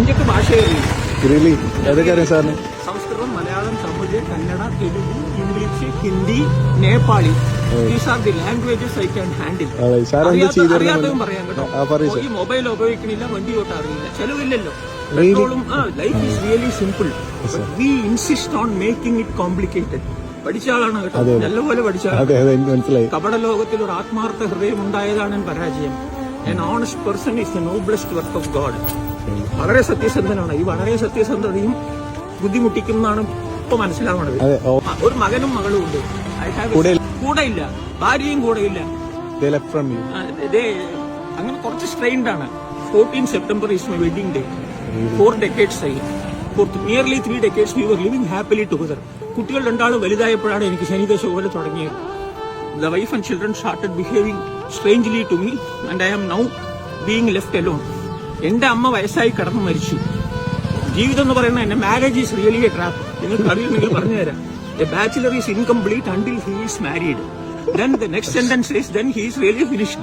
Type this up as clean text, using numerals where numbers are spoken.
അഞ്ചെട്ട് ഭാഷയറിയും. Samskritam, Malayalam, Tamil, Kannada, Telugu, English, Hindi, Nepali. These are the languages I can handle. അറിയാത്തതും പറയാം കേട്ടോ. ഈ മൊബൈൽ ഉപയോഗിക്കണില്ല, വണ്ടി ഓട്ടം അറിയില്ല, ചെലവില്ലല്ലോ. പെട്രോളും. Life is really simple. We insist on making it complicated. പഠിച്ച ആളാണ് കേട്ടോ, നല്ലപോലെ പഠിച്ച ആളാണ്. കപട ലോകത്തിൽ ഒരു ആത്മാർത്ഥ ഹൃദയം ഉണ്ടായതാണ് പരാജയം. An honest person is the noblest work of God. വളരെ സത്യസന്ധനാണ്. ഈ വളരെ സത്യസന്ധതയും ബുദ്ധിമുട്ടിക്കുന്നതാണ് ഇപ്പൊ മനസ്സിലാവുന്നത്. ഒരു മകനും മകളും ഉണ്ട്. കൂടെ ഇല്ല, ഭാര്യയും കൂടെ ഇല്ല. അങ്ങനെ കുറച്ച് സ്ട്രെയിൻഡ് ആണ്. 14 September is my wedding day. 4 decades ആയി. For nearly 3 decades we were living happily together. കുട്ടികൾ രണ്ടാളും വലുതായപ്പോഴാണ് എനിക്ക് ശനിദശ പോലെ തുടങ്ങിയത്. The wife and children started behaving strangely to me and I am now being left alone. എന്റെ അമ്മ വയസ്സായി കടന്നു മരിച്ചു. ജീവിതം എന്ന് പറയുന്നത് എന്നെ marriage is really A trap. നിങ്ങൾക്ക് അറിയില്ലെങ്കിൽ പറഞ്ഞു തരാം. A bachelor is incomplete until he is married. Then the next sentence is then he is really finished.